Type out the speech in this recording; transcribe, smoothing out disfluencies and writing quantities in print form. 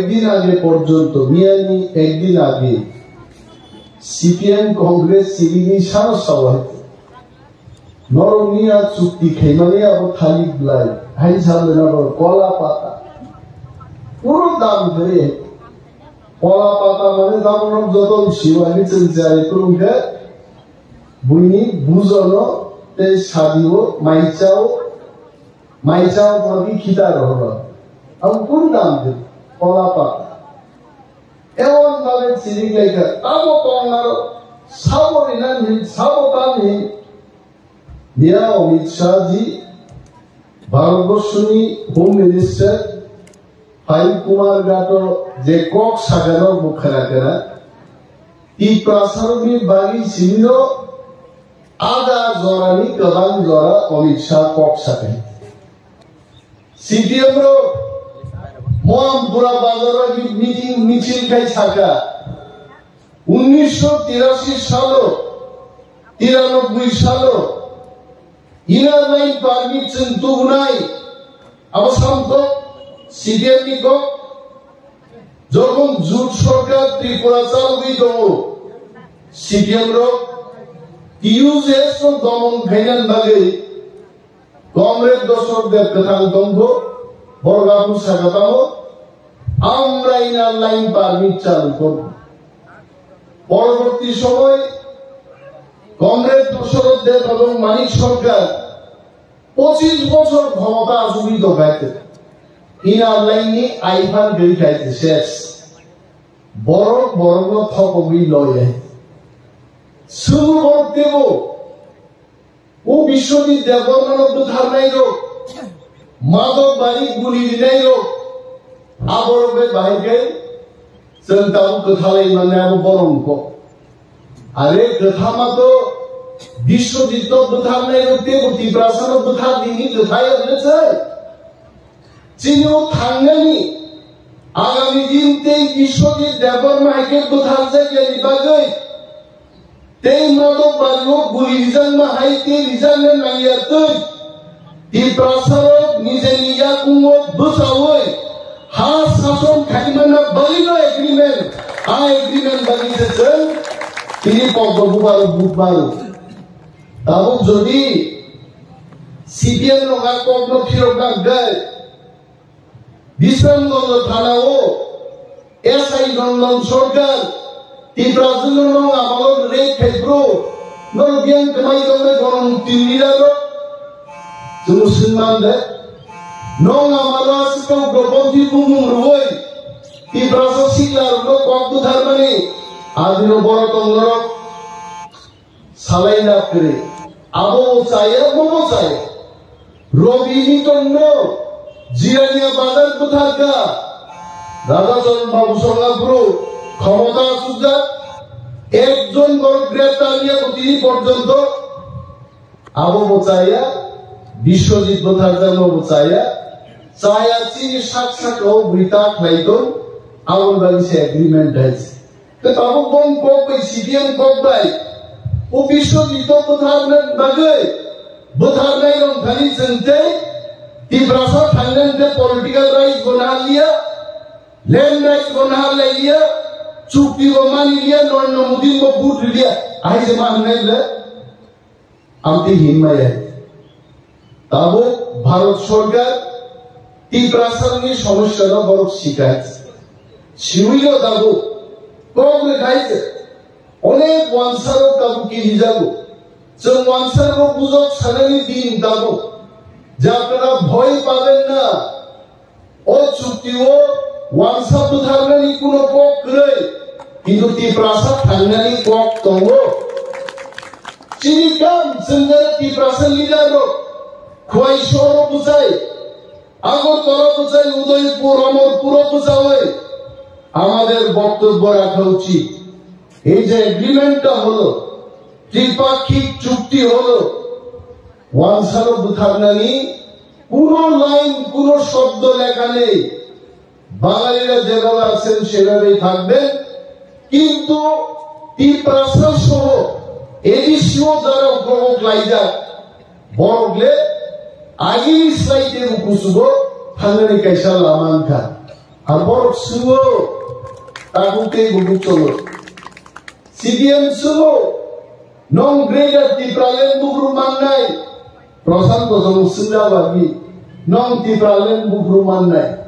কয়েকদিন আগে পর্যন্ত মিয়ানি একদিন আগে সিপিএম কংগ্রেস সিরিনি সারা সবাই নরমিয়া চুক্তি খেমানি আবার থালিক লাই হাই সামনে কলা পাতা পুরো দাম ধরে কলা পাতা মানে দাম যত শিবানি চলছে আর এগুলোকে বুঝি বুঝানো সাদিব মাইচাও মানে খিতার হলো আমি কোন দাম দেব কলা পাতা এমন ভাবে চিনি লেখা তাও কংনার সাবধানী মিয়া অমিত শাহজি ভারতবর্ষনী হোম মিনিস্টার ফাইল কুমার গাটো যে কক সাজানোর মুখে রাখে না ই প্রাসারবী বাড়ি ছিল আদা জরানি কদান জরা অমিত শাহ কক সাথে সিপিএম रो মোহাম্মদপুরা বাজার মিছিল খাই থাকা 1983 সাল 93 সাল ইনার লাইন পারমিট চিন্তু নাই অবসান তো সিপিএম নিকো যখন জোট সরকার ত্রিপুরা চালুই দো সিপিএম रो ইউজেস দমন ফাইনাল ভাগে কংগ্রেস দর্শকদের কথান্তঙ্গ বড়গাবু স্বাগতম আমরা ইনার লাইন পারমিট চালু করব পরবর্তী সময় কংগ্রেস দর্শকদের এবং মানিক সরকার 25 বছর ক্ষমতা আজুবি দোকাইতে ইনার লাইনে আইফান বেরিখাইতে শেষ বড় বড় থকবি লয় শুরু দেব ও বিশ্বজিৎ দেববর্মন ধারণাই রোগ মাদক বাড়ি গুলি দিনাই রোগ আবরবে বাইকে চিন্তাও কথালাই মানে আবো বরংক আরে কথা মাতো বিশ্বজিৎ ধারণাই রোগ দেব তীব্রাসন ধার দিনি কোথায় হয়েছে চিনিও থাঙ্গানি আগামী দিন তেই বিশ্বজিৎ দেববর্মাকে কোথার জায়গা নিবাগৈ তেই মাদক বাড়িও গুলি রিজান মাহাইতে রিজানে নাইয়াতৈ তীব্রাসন নিজে নিজা কুমত বসাওই হাস শাসন খাইমানা বলিল এগ্রিমেন্ট আ এগ্রিমেন্ট বানিয়েছেন তিনি পদ্মকুমার বুধবার তাও যদি সিপিএম লগা পদ্ম ফিরত দেয় বিশ্রামগঞ্জ থানাও এসআই নন্দন সরকার তীব্রাসন আমল রে খেব্রো নরবিয়ান কমাই দমে গণমুক্তি নিরালো মুসলমান দে নং আমালা সিকো গোপন্থি বুমুম রুই তীব্রাসন সিকলার লোক কত ধর্মনি আদিন বড় তঙ্গর সালাই না করে আবো চায়ে মমো চায়ে রবি নিতন্ন জিরানিয়া বাজার কোথার কা রাধাচরণ বাবু সঙ্গাপুর ক্ষমতা সুজা একজন বড় গ্রেপ্তার নিয়ে তিনি পর্যন্ত আবু বোচাইয়া বিশ্বজিৎ বোথারজানো বোচাইয়া চায়া চিনি সাক্ষাৎ ও বৃতা খাইতো আবুল বাড়ি সে এগ্রিমেন্ট হয়েছে তো তাবু বং কক বাই সিপিএম কক বাই ও বিশ্বজিৎ বোথারনের বাগে বোথারনাই রং খালি চিনতে তীব্রাসা থাইল্যান্ডে পলিটিক্যাল রাইটস বনা লিয়া ল্যান্ড রাইটস বনা লিয়া চুক্তি ও মানি লিয়া নরেন্দ্র মোদী को बूट लिया आई से मानने ले আমতি হিমায় তাবো ভারত সরকার তীব্রাসননি সমস্যার বড় শিকায়ত শিউইলো দাবো কবে খাইছে অনেক ওয়ানসার দাবো কি হিজাবো जों ওয়ানসার को বুঝক সারানি দিন দাবো যে আপনারা ভয় পাবেন না ও চুক্তি ও ওয়ানসার তো ধারণানি কোনো পক করে কিন্তু তীব্রাসা থাঙ্গানি পক তঙ্গ চিনিকাম সিঙ্গারা তীব্রাসা লিডারো খোয়াই শহর বুঝাই আগরতলা বুঝাই উদয়পুর অমরপুর বুঝাই আমাদের বক্তব্য রাখা উচিত এই যে এগ্রিমেন্টটা হলো ত্রিপাক্ষিক চুক্তি হলো ওয়ানসার বুথারনানি পুরো লাইন পুরো শব্দ লেখা নেই বাঙালিরা যেভাবে আছেন সেভাবেই থাকবেন কিন্তু তীব্রাসা সহ এডিসিও যারা উপভোগ লাইজা বড়গলে আগে স্লাইডের উপসুব থাঙ্গানি কাইসা লামান খা Habor suwo taguke gubuk solo. CDM suwo nong grega ti pralen bugru mannai. Prosanto jong sunda bagi nong ti pralen bugru mannai.